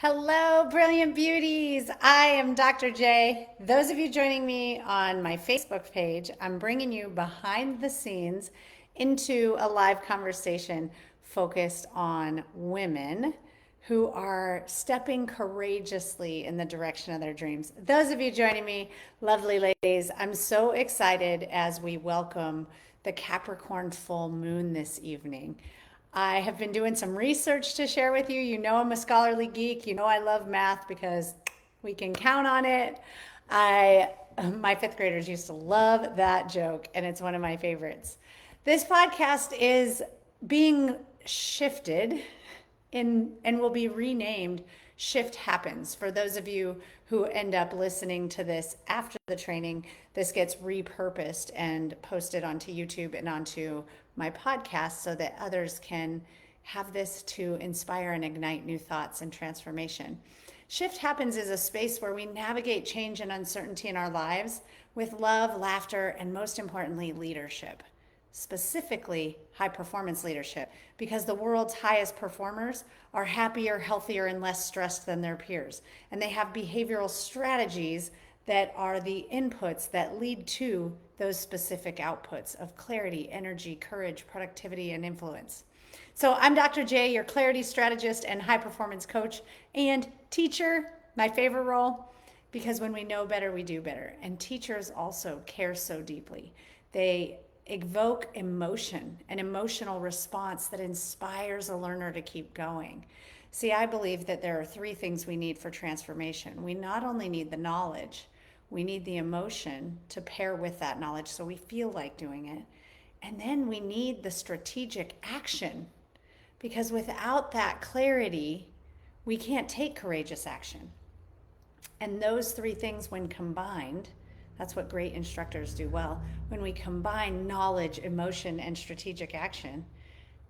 Hello, brilliant beauties. I am Dr. J. Those of you joining me on my Facebook page, I'm bringing you behind the scenes into a live conversation focused on women who are stepping courageously in the direction of their dreams. Those of you joining me, lovely ladies, I'm so excited as we welcome the Capricorn Full Moon this evening. I have been doing some research to share with you. You know, I'm a scholarly geek. You know, I love math because we can count on it. My fifth graders used to love that joke, and it's one of my favorites. This podcast is being shifted and will be renamed Shift Happens. For those of you who end up listening to this after the training, this gets repurposed and posted onto YouTube and onto my podcast so that others can have this to inspire and ignite new thoughts and transformation. Shift Happens is a space where we navigate change and uncertainty in our lives with love, laughter, and most importantly, leadership. Specifically, high performance leadership, because the world's highest performers are happier, healthier, and less stressed than their peers. And they have behavioral strategies that are the inputs that lead to those specific outputs of clarity, energy, courage, productivity, and influence. So I'm Dr. J, your clarity strategist and high performance coach and teacher, my favorite role, because when we know better, we do better. And teachers also care so deeply. They evoke emotion, an emotional response that inspires a learner to keep going. See, I believe that there are three things we need for transformation. We not only need the knowledge, we need the emotion to pair with that knowledge so we feel like doing it. And then we need the strategic action, because without that clarity, we can't take courageous action. And those three things, when combined, that's what great instructors do well. When we combine knowledge, emotion, and strategic action,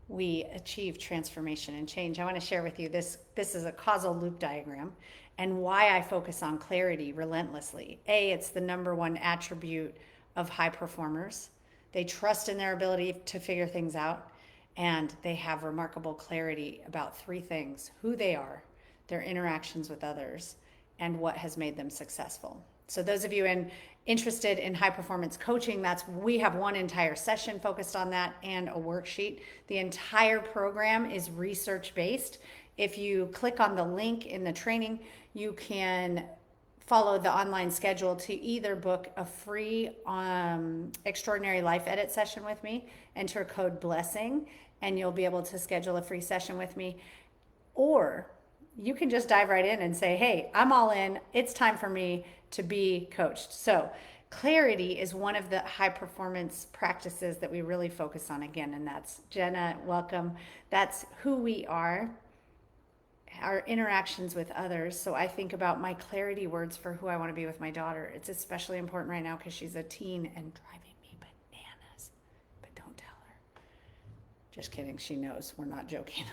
we achieve transformation and change. I want to share with you this. This is a causal loop diagram and why I focus on clarity relentlessly. A, it's the number one attribute of high performers. They trust in their ability to figure things out, and they have remarkable clarity about three things: who they are, their interactions with others, and what has made them successful. So those of you interested in high performance coaching, we have one entire session focused on that and a worksheet. The entire program is research based. If you click on the link in the training, you can follow the online schedule to either book a free extraordinary life edit session with me, enter code blessing, and you'll be able to schedule a free session with me, or you can just dive right in and say, hey, I'm all in. It's time for me to be coached. So clarity is one of the high performance practices that we really focus on again. And that's Jenna, welcome. That's who we are, our interactions with others. So I think about my clarity words for who I want to be with my daughter. It's especially important right now because she's a teen and driving me bananas, but don't tell her. Just kidding. She knows. We're not joking.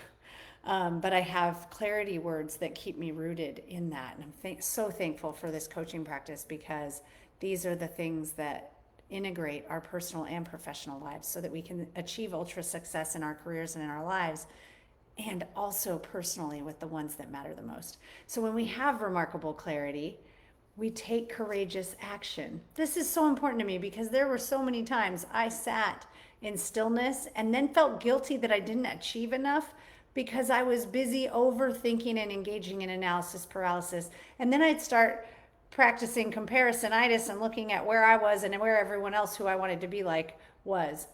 But I have clarity words that keep me rooted in that. And I'm so thankful for this coaching practice, because these are the things that integrate our personal and professional lives so that we can achieve ultra success in our careers and in our lives, and also personally with the ones that matter the most. So when we have remarkable clarity, we take courageous action. This is so important to me because there were so many times I sat in stillness and then felt guilty that I didn't achieve enough because I was busy overthinking and engaging in analysis paralysis. And then I'd start practicing comparisonitis and looking at where I was and where everyone else who I wanted to be like was.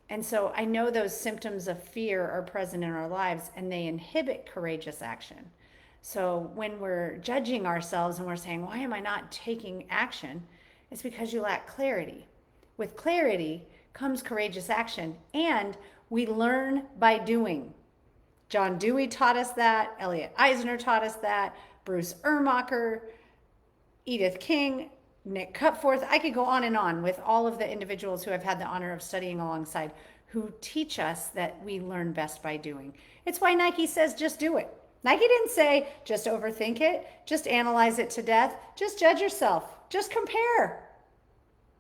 And so I know those symptoms of fear are present in our lives, and they inhibit courageous action. So when we're judging ourselves and we're saying, why am I not taking action? It's because you lack clarity. With clarity comes courageous action, and we learn by doing. John Dewey taught us that. Elliot Eisner taught us that. Bruce Ermacher, Edith King, Nick Cutforth. I could go on with all of the individuals who I've had the honor of studying alongside, who teach us that we learn best by doing. It's why Nike says just do it. Nike didn't say just overthink it, just analyze it to death, just judge yourself, just compare.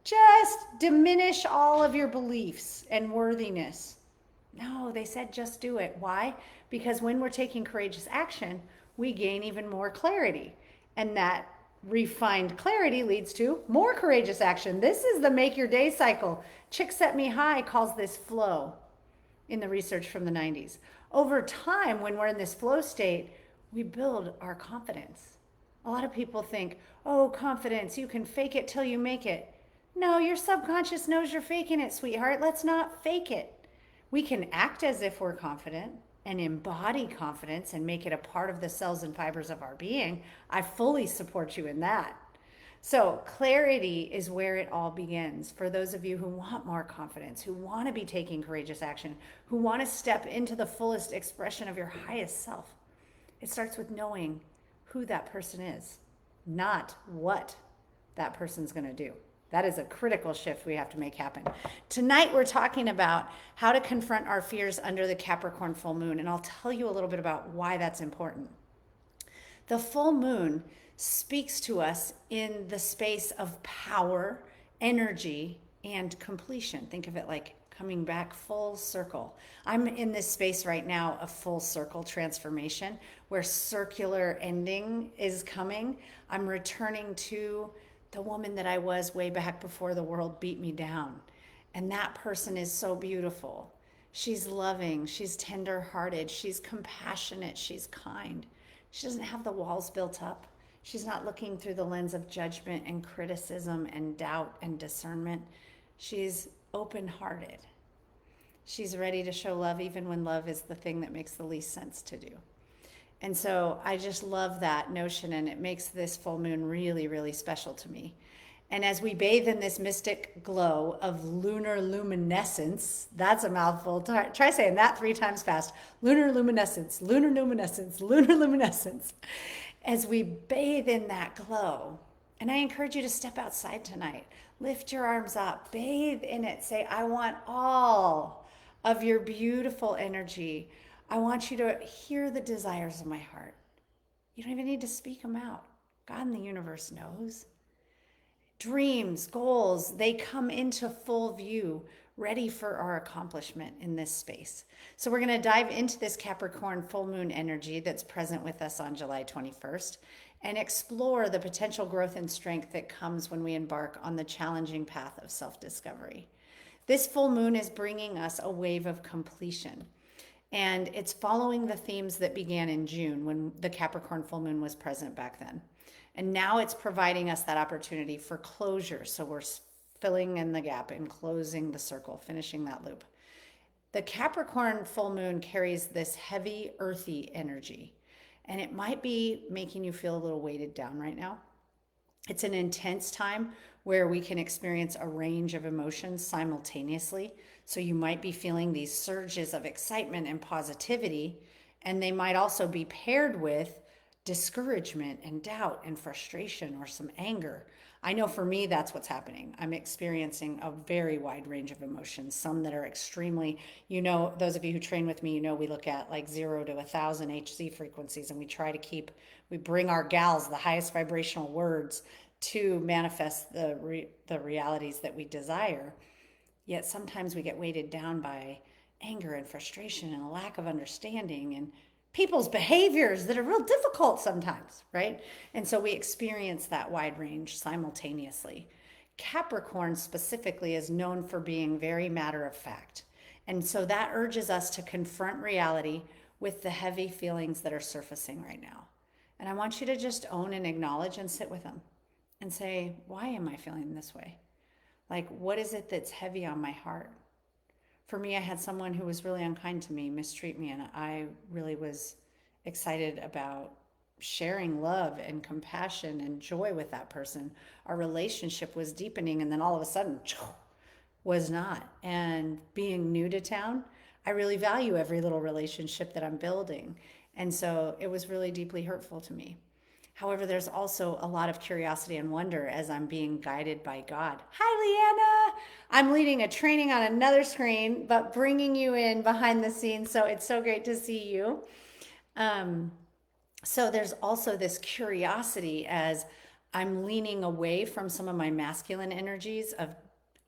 Just diminish all of your beliefs and worthiness. No, they said just do it. Why? Because when we're taking courageous action, we gain even more clarity. And that refined clarity leads to more courageous action. This is the make your day cycle. Csikszentmihalyi calls this flow in the research from the 90s. Over time, when we're in this flow state, we build our confidence. A lot of people think, oh, confidence, you can fake it till you make it. No, your subconscious knows you're faking it, sweetheart. Let's not fake it. We can act as if we're confident and embody confidence and make it a part of the cells and fibers of our being. I fully support you in that. So clarity is where it all begins. For those of you who want more confidence, who want to be taking courageous action, who want to step into the fullest expression of your highest self, it starts with knowing who that person is, not what that person's going to do. That is a critical shift we have to make happen. Tonight, we're talking about how to confront our fears under the Capricorn full moon, and I'll tell you a little bit about why that's important. The full moon speaks to us in the space of power, energy, and completion. Think of it like coming back full circle. I'm in this space right now of full circle transformation where circular ending is coming. I'm returning to the woman that I was way back before the world beat me down. And that person is so beautiful. She's loving, she's tender-hearted, she's compassionate, she's kind. She doesn't have the walls built up. She's not looking through the lens of judgment and criticism and doubt and discernment. She's open-hearted. She's ready to show love even when love is the thing that makes the least sense to do. And so I just love that notion, and it makes this full moon really, really special to me. And as we bathe in this mystic glow of lunar luminescence, that's a mouthful. Try saying that 3 times fast. Lunar luminescence, lunar luminescence, lunar luminescence. As we bathe in that glow, and I encourage you to step outside tonight. Lift your arms up, bathe in it. Say, I want all of your beautiful energy. I want you to hear the desires of my heart. You don't even need to speak them out. God in the universe knows. Dreams, goals, they come into full view, ready for our accomplishment in this space. So we're going to dive into this Capricorn full moon energy that's present with us on July 21st and explore the potential growth and strength that comes when we embark on the challenging path of self-discovery. This full moon is bringing us a wave of completion. And it's following the themes that began in June when the Capricorn full moon was present back then. And now it's providing us that opportunity for closure. So we're filling in the gap and closing the circle, finishing that loop. The Capricorn full moon carries this heavy, earthy energy. And it might be making you feel a little weighted down right now. It's an intense time where we can experience a range of emotions simultaneously. So you might be feeling these surges of excitement and positivity, and they might also be paired with discouragement and doubt and frustration or some anger. I know for me, that's what's happening. I'm experiencing a very wide range of emotions, some that are extremely, those of you who train with me, we look at like 0 to 1,000 Hz frequencies, and we bring our gals the highest vibrational words to manifest the realities that we desire. Yet sometimes we get weighted down by anger and frustration and a lack of understanding and people's behaviors that are real difficult sometimes, right? And so we experience that wide range simultaneously. Capricorn specifically is known for being very matter of fact. And so that urges us to confront reality with the heavy feelings that are surfacing right now. And I want you to just own and acknowledge and sit with them and say, why am I feeling this way? Like, what is it that's heavy on my heart? For me, I had someone who was really unkind to me, mistreat me, and I really was excited about sharing love and compassion and joy with that person. Our relationship was deepening, and then all of a sudden, was not. And being new to town, I really value every little relationship that I'm building. And so it was really deeply hurtful to me. However, there's also a lot of curiosity and wonder as I'm being guided by God. Hi, Leanna. I'm leading a training on another screen, but bringing you in behind the scenes. So it's so great to see you. So there's also this curiosity as I'm leaning away from some of my masculine energies of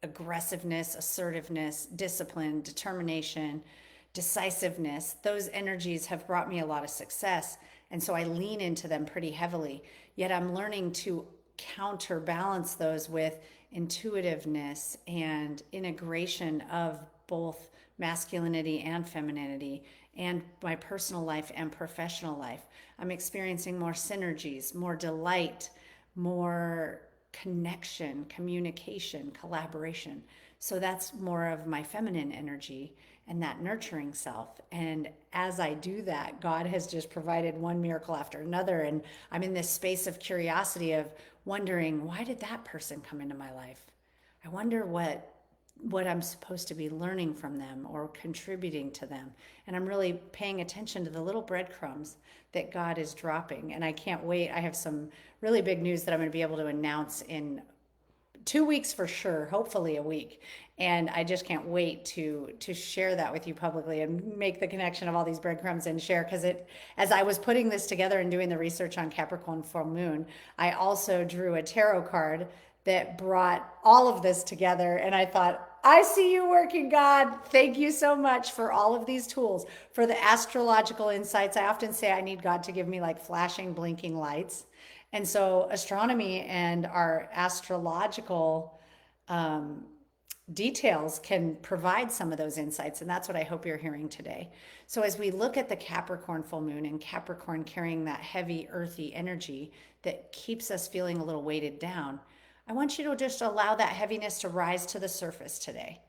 aggressiveness, assertiveness, discipline, determination, decisiveness. Those energies have brought me a lot of success. And so I lean into them pretty heavily. Yet I'm learning to counterbalance those with intuitiveness and integration of both masculinity and femininity and my personal life and professional life. I'm experiencing more synergies, more delight, more connection, communication, collaboration. So that's more of my feminine energy and that nurturing self. And as I do that, God has just provided one miracle after another. And I'm in this space of curiosity of wondering, why did that person come into my life? I wonder what I'm supposed to be learning from them or contributing to them. And I'm really paying attention to the little breadcrumbs that God is dropping. And I can't wait. I have some really big news that I'm going to be able to announce in 2 weeks for sure, hopefully a week. And I just can't wait to share that with you publicly and make the connection of all these breadcrumbs and share. Because it, as I was putting this together and doing the research on Capricorn Full Moon, I also drew a tarot card that brought all of this together. And I thought, I see you working, God. Thank you so much for all of these tools, for the astrological insights. I often say I need God to give me like flashing, blinking lights. And so astronomy and our astrological details can provide some of those insights. And that's what I hope you're hearing today. So as we look at the Capricorn full moon and Capricorn carrying that heavy, earthy energy that keeps us feeling a little weighted down, I want you to just allow that heaviness to rise to the surface today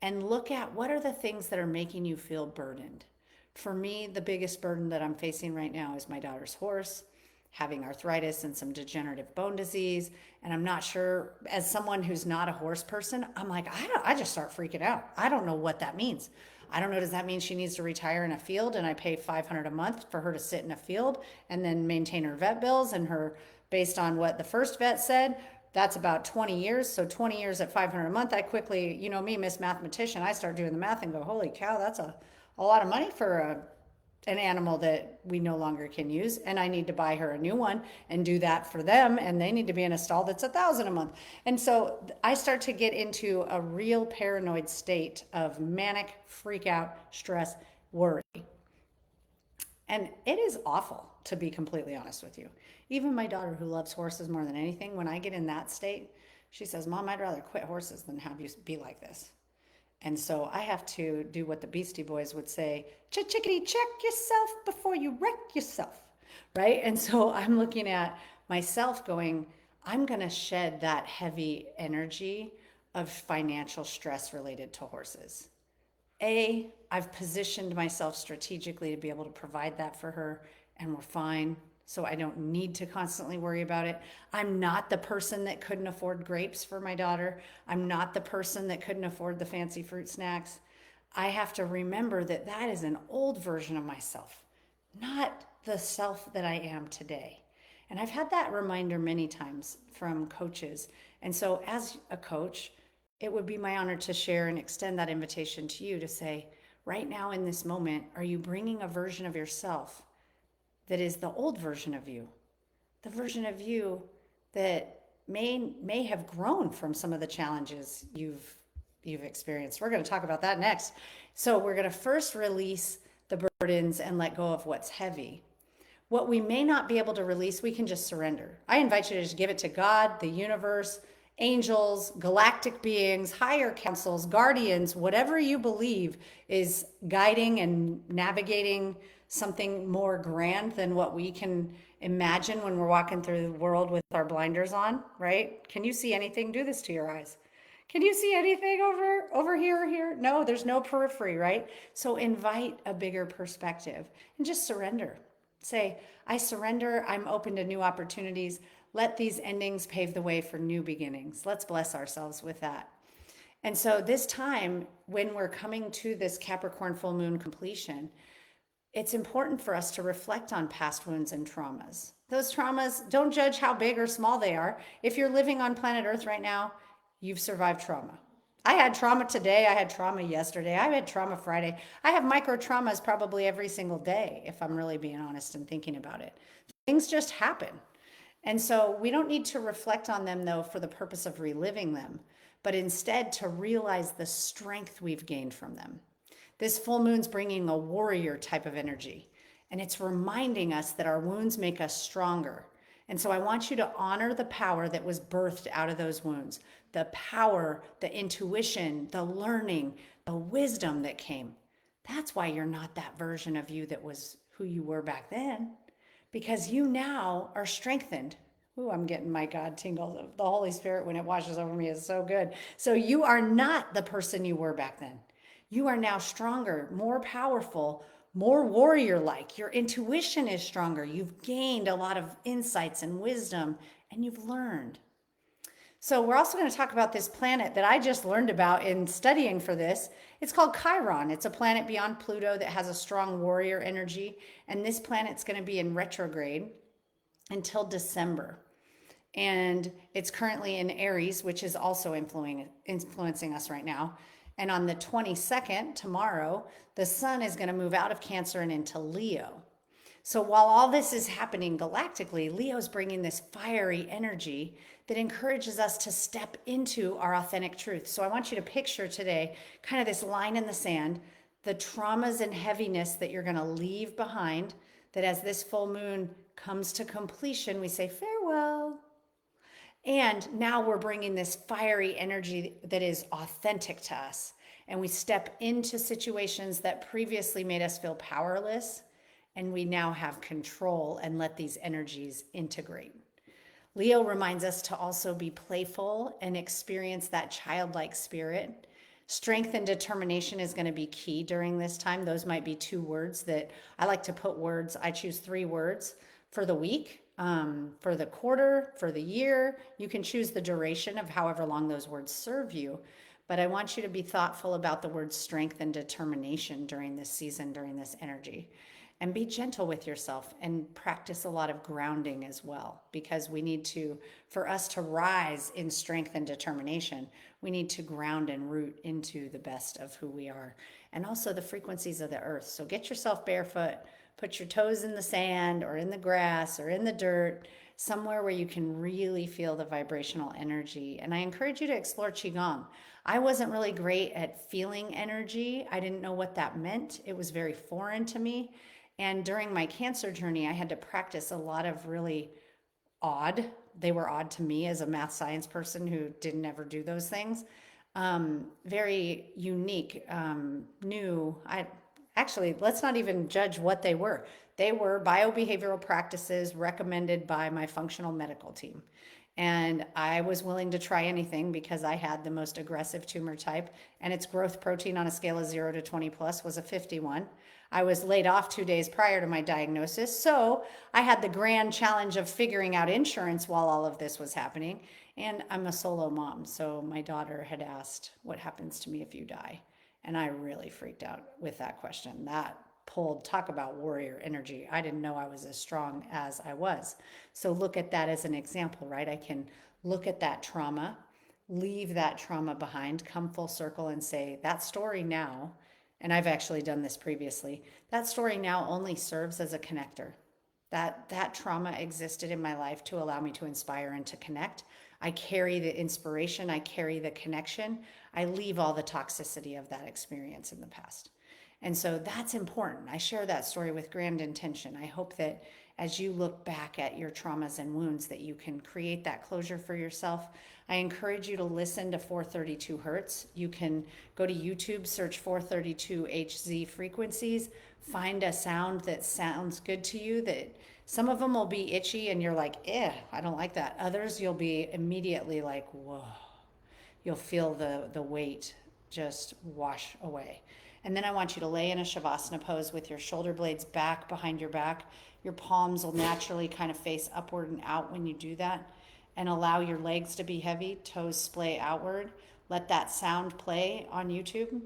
and look at what are the things that are making you feel burdened. For me, the biggest burden that I'm facing right now is my daughter's horse having arthritis and some degenerative bone disease. And I'm not sure, as someone who's not a horse person, I'm like, I just start freaking out. I don't know what that means. I don't know, does that mean she needs to retire in a field and I pay $500 a month for her to sit in a field and then maintain her vet bills and her, based on what the first vet said, that's about 20 years. So 20 years at $500 a month, I quickly, you know me, Miss Mathematician, I start doing the math and go, holy cow, that's a lot of money for an animal that we no longer can use, and I need to buy her a new one and do that for them, and they need to be in a stall that's $1,000 a month. And so I start to get into a real paranoid state of manic freak out, stress, worry. And it is awful, to be completely honest with you. Even my daughter, who loves horses more than anything, when I get in that state, she says, Mom, I'd rather quit horses than have you be like this. And so I have to do what the Beastie Boys would say, chickadee, check yourself before you wreck yourself, right? And so I'm looking at myself going, I'm going to shed that heavy energy of financial stress related to horses. I've positioned myself strategically to be able to provide that for her, and we're fine. So I don't need to constantly worry about it. I'm not the person that couldn't afford grapes for my daughter. I'm not the person that couldn't afford the fancy fruit snacks. I have to remember that that is an old version of myself, not the self that I am today. And I've had that reminder many times from coaches. And so as a coach, it would be my honor to share and extend that invitation to you to say, right now in this moment, are you bringing a version of yourself that is the old version of you, the version of you that may have grown from some of the challenges you've experienced. We're going to talk about that next. So we're going to first release the burdens and let go of what's heavy. What we may not be able to release, we can just surrender. I invite you to just give it to God, the universe, angels, galactic beings, higher councils, guardians, whatever you believe is guiding and navigating something more grand than what we can imagine when we're walking through the world with our blinders on, right? Can you see anything? Do this to your eyes. Can you see anything over here or here? No, there's no periphery, right? So invite a bigger perspective and just surrender. Say, I surrender. I'm open to new opportunities. Let these endings pave the way for new beginnings. Let's bless ourselves with that. And so this time, when we're coming to this Capricorn full moon completion, it's important for us to reflect on past wounds and traumas. Those traumas, don't judge how big or small they are. If you're living on planet Earth right now, you've survived trauma. I had trauma today. I had trauma yesterday. I had trauma Friday. I have micro traumas probably every single day, if I'm really being honest and thinking about it. Things just happen. And so we don't need to reflect on them, though, for the purpose of reliving them, but instead to realize the strength we've gained from them. This full moon's bringing a warrior type of energy. And it's reminding us that our wounds make us stronger. And so I want you to honor the power that was birthed out of those wounds, the power, the intuition, the learning, the wisdom that came. That's why you're not that version of you that was who you were back then, because you now are strengthened. Ooh, I'm getting my God tingles. The Holy Spirit, when it washes over me, is so good. So you are not the person you were back then. You are now stronger, more powerful, more warrior like. Your intuition is stronger. You've gained a lot of insights and wisdom, and you've learned. So we're also going to talk about this planet that I just learned about in studying for this. It's called Chiron. It's a planet beyond Pluto that has a strong warrior energy. And this planet's going to be in retrograde until December. And it's currently in Aries, which is also influencing us right now. And on the 22nd, tomorrow, the sun is going to move out of Cancer and into Leo. So while all this is happening galactically, Leo's bringing this fiery energy that encourages us to step into our authentic truth. So I want you to picture today kind of this line in the sand, the traumas and heaviness that you're going to leave behind, that as this full moon comes to completion, we say farewell. And now we're bringing this fiery energy that is authentic to us. And we step into situations that previously made us feel powerless. And we now have control and let these energies integrate. Leo reminds us to also be playful and experience that childlike spirit. Strength and determination is going to be key during this time. Those might be 2 words that I like to put words. I choose 3 words for the week, for the quarter, for the year. You can choose the duration of however long those words serve you. But I want you to be thoughtful about the words strength and determination during this season, during this energy. And be gentle with yourself and practice a lot of grounding as well, because we need to, for us to rise in strength and determination, we need to ground and root into the best of who we are and also the frequencies of the earth. So get yourself barefoot, put your toes in the sand or in the grass or in the dirt, somewhere where you can really feel the vibrational energy. And I encourage you to explore Qigong. I wasn't really great at feeling energy. I didn't know what that meant. It was very foreign to me. And during my cancer journey, I had to practice a lot of really they were odd to me as a math science person who didn't ever do those things. Very unique, new. Actually, let's not even judge what they were. They were biobehavioral practices recommended by my functional medical team. And I was willing to try anything because I had the most aggressive tumor type, and its growth protein on a scale of 0 to 20 plus was a 51. I was laid off 2 days prior to my diagnosis, so I had the grand challenge of figuring out insurance while all of this was happening. And I'm a solo mom, so my daughter had asked, what happens to me if you die? And I really freaked out with that question. That talk about warrior energy. I didn't know I was as strong as I was. So look at that as an example, right? I can look at that trauma, leave that trauma behind, come full circle and say, that story now, and I've actually done this previously, that story now only serves as a connector. That trauma existed in my life to allow me to inspire and to connect. I carry the inspiration, I carry the connection. I leave all the toxicity of that experience in the past. And so that's important. I share that story with grand intention. I hope that as you look back at your traumas and wounds, that you can create that closure for yourself. I encourage you to listen to 432 hertz. You can go to YouTube, search 432 HZ frequencies, find a sound that sounds good to you. That some of them will be itchy and you're like, I don't like that. Others you'll be immediately like, whoa. You'll feel the weight just wash away. And then I want you to lay in a Shavasana pose with your shoulder blades back behind your back. Your palms will naturally kind of face upward and out when you do that. And allow your legs to be heavy, toes splay outward. Let that sound play on YouTube.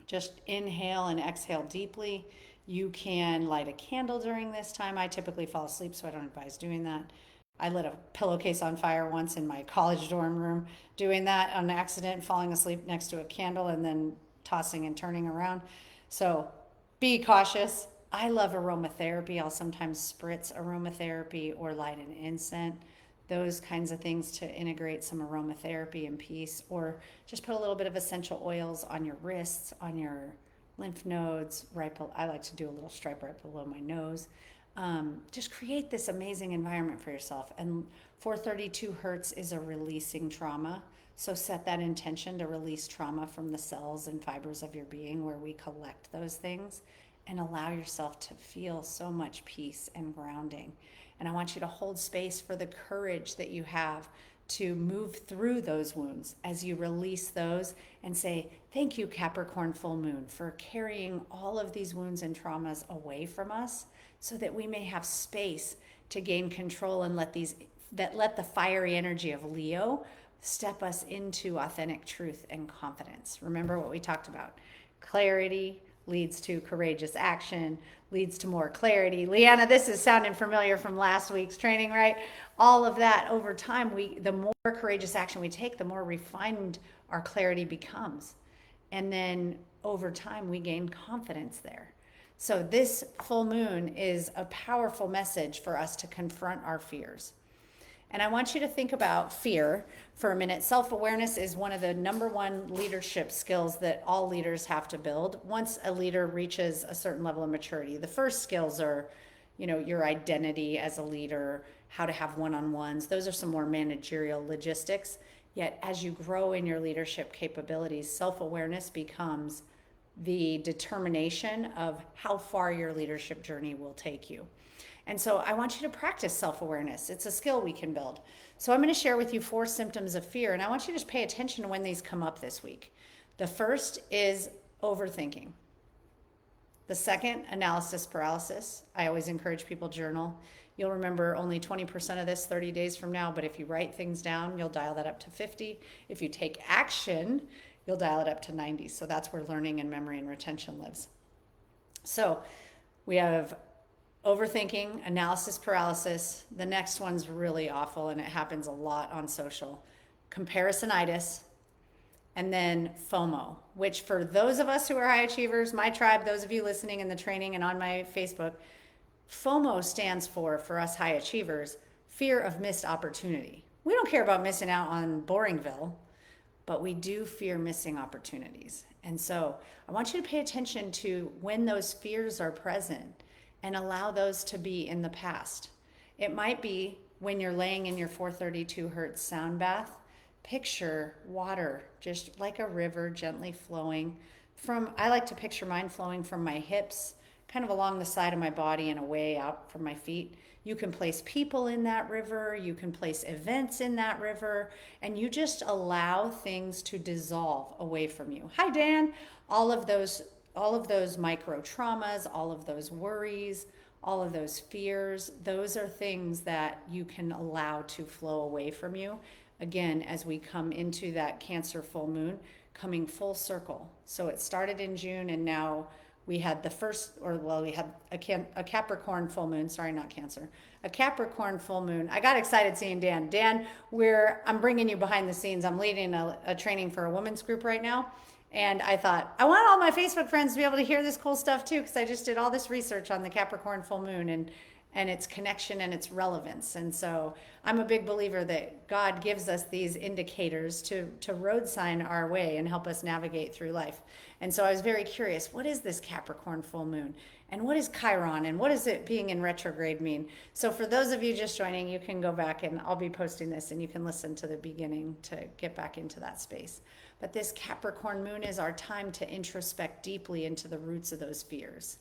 Just inhale and exhale deeply. You can light a candle during this time. I typically fall asleep, so I don't advise doing that. I lit a pillowcase on fire once in my college dorm room, doing that on accident, falling asleep next to a candle and then tossing and turning around. So be cautious. I love aromatherapy. I'll sometimes spritz aromatherapy or light an incense, those kinds of things to integrate some aromatherapy and peace, or just put a little bit of essential oils on your wrists, on your lymph nodes, I like to do a little stripe right below my nose. Just create this amazing environment for yourself. And 432 hertz is a releasing trauma. So set that intention to release trauma from the cells and fibers of your being where we collect those things, and allow yourself to feel so much peace and grounding. And I want you to hold space for the courage that you have to move through those wounds as you release those and say, thank you, Capricorn Full Moon, for carrying all of these wounds and traumas away from us so that we may have space to gain control and let the fiery energy of Leo step us into authentic truth and confidence. Remember what we talked about. Clarity leads to courageous action, leads to more clarity. Leanna, this is sounding familiar from last week's training, right? All of that over time, the more courageous action we take, the more refined our clarity becomes. And then over time, we gain confidence there. So this full moon is a powerful message for us to confront our fears. And I want you to think about fear for a minute. Self-awareness is one of the number one leadership skills that all leaders have to build once a leader reaches a certain level of maturity. The first skills are, your identity as a leader, how to have one-on-ones. Those are some more managerial logistics. Yet as you grow in your leadership capabilities, self-awareness becomes the determination of how far your leadership journey will take you. And so I want you to practice self-awareness. It's a skill we can build. So I'm going to share with you 4 symptoms of fear, and I want you to just pay attention to when these come up this week. The first is overthinking. The second, analysis paralysis. I always encourage people journal. You'll remember only 20% of this 30 days from now, but if you write things down, you'll dial that up to 50. If you take action, you'll dial it up to 90. So that's where learning and memory and retention lives. So we have overthinking, analysis paralysis. The next one's really awful, and it happens a lot on social. Comparisonitis, and then FOMO, which for those of us who are high achievers, my tribe, those of you listening in the training and on my Facebook, FOMO stands for us high achievers, fear of missed opportunity. We don't care about missing out on Boringville, but we do fear missing opportunities. And so I want you to pay attention to when those fears are present and allow those to be in the past. It might be when you're laying in your 432 hertz sound bath, picture water just like a river gently flowing I like to picture mine flowing from my hips, kind of along the side of my body and away out from my feet. You can place people in that river, you can place events in that river, and you just allow things to dissolve away from you. Hi, Dan. All of those micro traumas, all of those worries, all of those fears, those are things that you can allow to flow away from you. Again, as we come into that Cancer full moon, coming full circle. So it started in June, and now we had we had a Capricorn full moon. Sorry, not Cancer. A Capricorn full moon. I got excited seeing Dan. Dan, I'm bringing you behind the scenes. I'm leading a training for a women's group right now. And I thought, I want all my Facebook friends to be able to hear this cool stuff too, because I just did all this research on the Capricorn full moon and its connection and its relevance. And so I'm a big believer that God gives us these indicators to road sign our way and help us navigate through life. And so I was very curious, what is this Capricorn full moon? And what is Chiron? And what does it being in retrograde mean? So for those of you just joining, you can go back and I'll be posting this and you can listen to the beginning to get back into that space. But this Capricorn moon is our time to introspect deeply into the roots of those fears.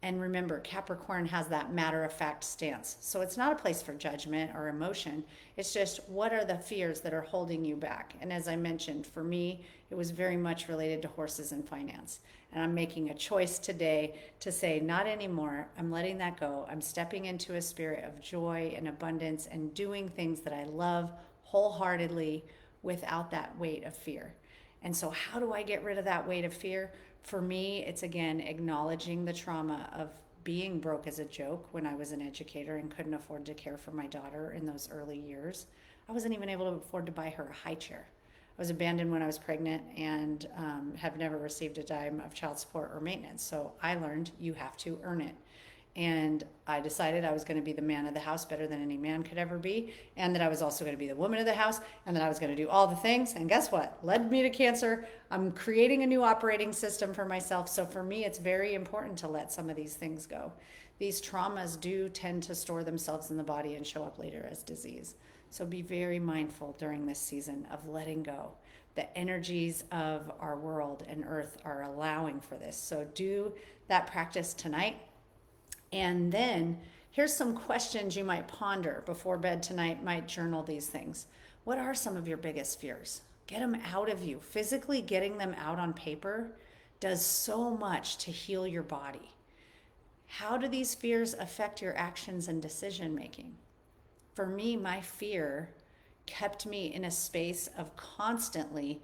And remember, Capricorn has that matter-of-fact stance. So it's not a place for judgment or emotion. It's just, what are the fears that are holding you back? And as I mentioned, for me, it was very much related to horses and finance. And I'm making a choice today to say, not anymore. I'm letting that go. I'm stepping into a spirit of joy and abundance and doing things that I love wholeheartedly without that weight of fear. And so how do I get rid of that weight of fear? For me, it's again acknowledging the trauma of being broke as a joke when I was an educator and couldn't afford to care for my daughter in those early years. I wasn't even able to afford to buy her a high chair. I was abandoned when I was pregnant and have never received a dime of child support or maintenance. So I learned you have to earn it. And I decided I was going to be the man of the house better than any man could ever be, and that I was also going to be the woman of the house, and that I was going to do all the things. And guess what? Led me to cancer. I'm creating a new operating system for myself. So for me, it's very important to let some of these things go. These traumas do tend to store themselves in the body and show up later as disease. So be very mindful during this season of letting go. The energies of our world and earth are allowing for this. So do that practice tonight. And then here's some questions you might ponder before bed tonight. Might journal these things. What are some of your biggest fears? Get them out of you. Physically getting them out on paper does so much to heal your body. How do these fears affect your actions and decision making? For me, my fear kept me in a space of constantly,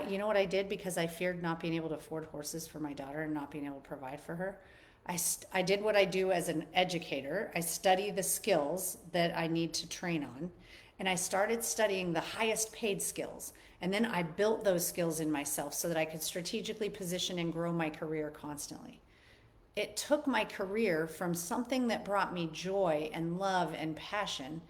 you know what I did because I feared not being able to afford horses for my daughter and not being able to provide for her? I did what I do as an educator. I study the skills that I need to train on, and I started studying the highest paid skills. And then I built those skills in myself so that I could strategically position and grow my career constantly. It took my career from something that brought me joy and love and passion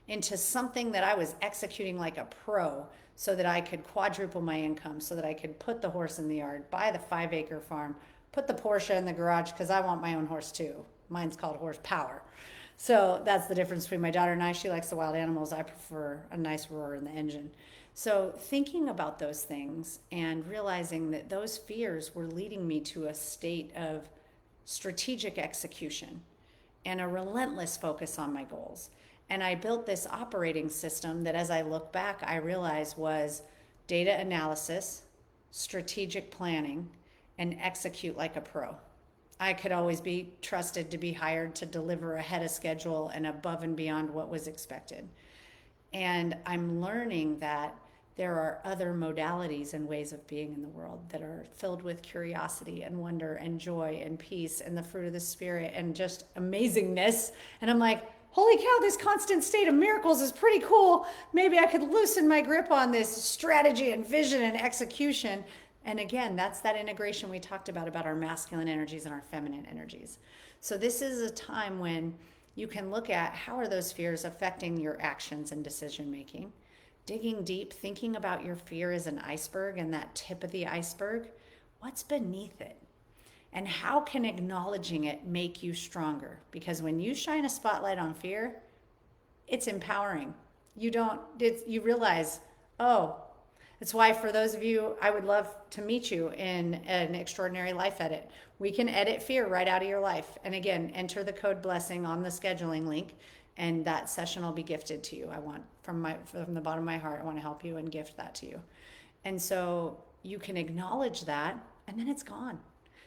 into something that I was executing like a pro so that I could quadruple my income, so that I could put the horse in the yard, buy the 5-acre farm, put the Porsche in the garage because I want my own horse too. Mine's called horsepower. So that's the difference between my daughter and I. She likes the wild animals. I prefer a nice roar in the engine. So thinking about those things and realizing that those fears were leading me to a state of strategic execution and a relentless focus on my goals. And I built this operating system that, as I look back, I realized was data analysis, strategic planning, and execute like a pro. I could always be trusted to be hired to deliver ahead of schedule and above and beyond what was expected. And I'm learning that there are other modalities and ways of being in the world that are filled with curiosity and wonder and joy and peace and the fruit of the spirit and just amazingness. And I'm like, holy cow, this constant state of miracles is pretty cool. Maybe I could loosen my grip on this strategy and vision and execution. And again, that's that integration we talked about our masculine energies and our feminine energies. So this is a time when you can look at how are those fears affecting your actions and decision making. Digging deep, thinking about your fear as an iceberg and that tip of the iceberg. What's beneath it? And how can acknowledging it make you stronger? Because when you shine a spotlight on fear, it's empowering. You realize, oh, that's why for those of you, I would love to meet you in an extraordinary life edit. We can edit fear right out of your life. And again, enter the code blessing on the scheduling link, and that session will be gifted to you. I want from the bottom of my heart, I want to help you and gift that to you. And so you can acknowledge that, and then it's gone.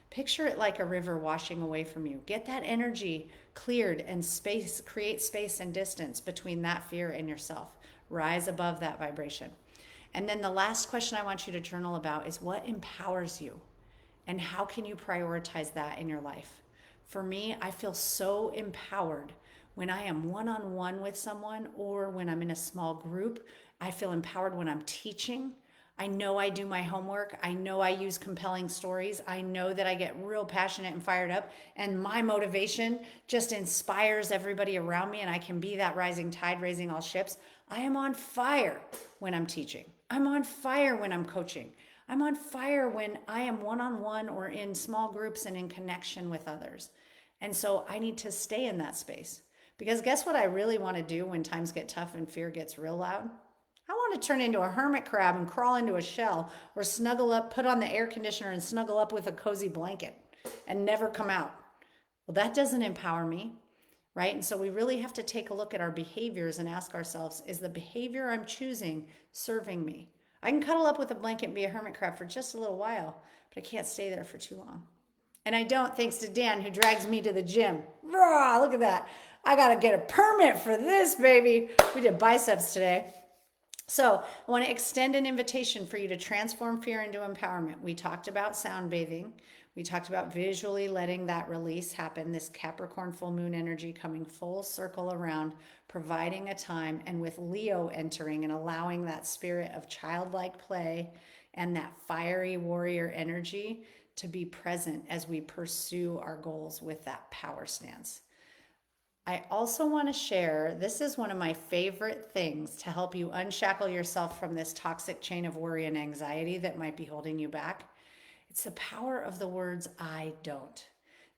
Picture it like a river washing away from you. Get that energy cleared and create space and distance between that fear and yourself. Rise above that vibration. And then the last question I want you to journal about is what empowers you and how can you prioritize that in your life? For me, I feel so empowered when I am one-on-one with someone or when I'm in a small group. I feel empowered when I'm teaching. I know I do my homework. I know I use compelling stories. I know that I get real passionate and fired up, and my motivation just inspires everybody around me, and I can be that rising tide raising all ships. I am on fire when I'm teaching. I'm on fire when I'm coaching. I'm on fire when I am one-on-one or in small groups and in connection with others. And so I need to stay in that space. Because guess what I really want to do when times get tough and fear gets real loud? I want to turn into a hermit crab and crawl into a shell or snuggle up, put on the air conditioner and snuggle up with a cozy blanket and never come out. Well, that doesn't empower me, right? And so we really have to take a look at our behaviors and ask ourselves, is the behavior I'm choosing serving me? I can cuddle up with a blanket and be a hermit crab for just a little while, but I can't stay there for too long. And I don't, thanks to Dan, who drags me to the gym. Rah, look at that. I got to get a permit for this, baby. We did biceps today. So I want to extend an invitation for you to transform fear into empowerment. We talked about sound bathing. We talked about visually letting that release happen, this Capricorn full moon energy coming full circle around, providing a time, and with Leo entering and allowing that spirit of childlike play and that fiery warrior energy to be present as we pursue our goals with that power stance. I also want to share this is one of my favorite things to help you unshackle yourself from this toxic chain of worry and anxiety that might be holding you back. It's the power of the words I don't.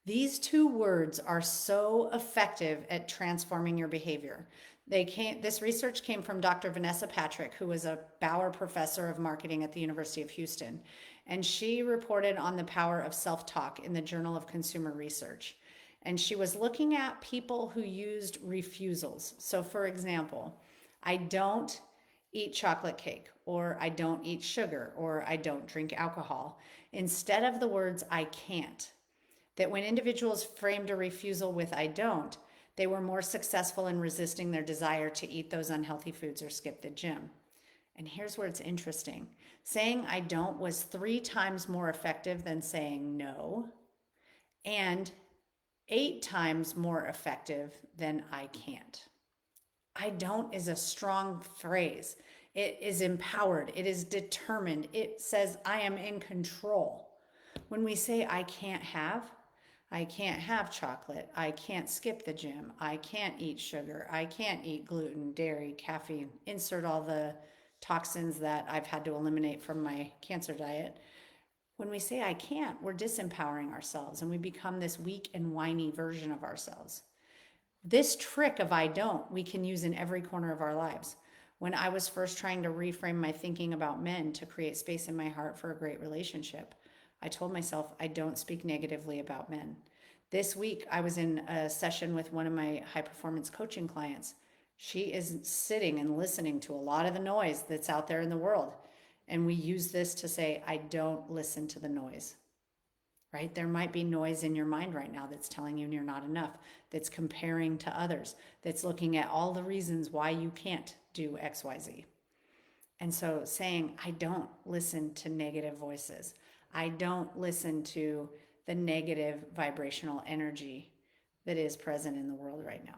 These two words are so effective at transforming your behavior. This research came from Dr. Vanessa Patrick, who was a Bauer professor of marketing at the University of Houston. And she reported on the power of self-talk in the Journal of Consumer Research. And she was looking at people who used refusals. So for example, I don't eat chocolate cake, or I don't eat sugar, or I don't drink alcohol, instead of the words I can't. That when individuals framed a refusal with I don't, they were more successful in resisting their desire to eat those unhealthy foods or skip the gym. And here's where it's interesting. Saying I don't was 3 times more effective than saying no, and 8 times more effective than I can't. I don't is a strong phrase. It is empowered. It is determined. It says I am in control. When we say I can't have chocolate. I can't skip the gym. I can't eat sugar. I can't eat gluten, dairy, caffeine. Insert all the toxins that I've had to eliminate from my cancer diet. When we say I can't, we're disempowering ourselves and we become this weak and whiny version of ourselves. This trick of I don't, we can use in every corner of our lives. When I was first trying to reframe my thinking about men to create space in my heart for a great relationship, I told myself I don't speak negatively about men. This week, I was in a session with one of my high performance coaching clients. She is sitting and listening to a lot of the noise that's out there in the world. And we use this to say, I don't listen to the noise, right? There might be noise in your mind right now that's telling you you're not enough, that's comparing to others, that's looking at all the reasons why you can't do X, Y, Z. And so saying, I don't listen to negative voices. I don't listen to the negative vibrational energy that is present in the world right now.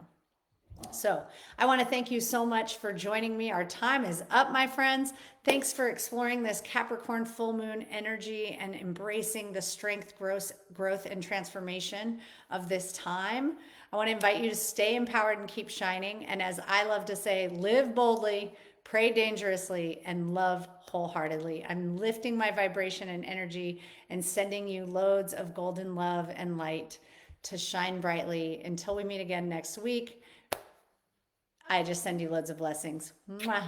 So I want to thank you so much for joining me. Our time is up, my friends. Thanks for exploring this Capricorn full moon energy and embracing the strength, growth, and transformation of this time. I want to invite you to stay empowered and keep shining. And as I love to say, live boldly, pray dangerously, and love wholeheartedly. I'm lifting my vibration and energy and sending you loads of golden love and light to shine brightly. Until we meet again next week, I just send you loads of blessings. Mwah.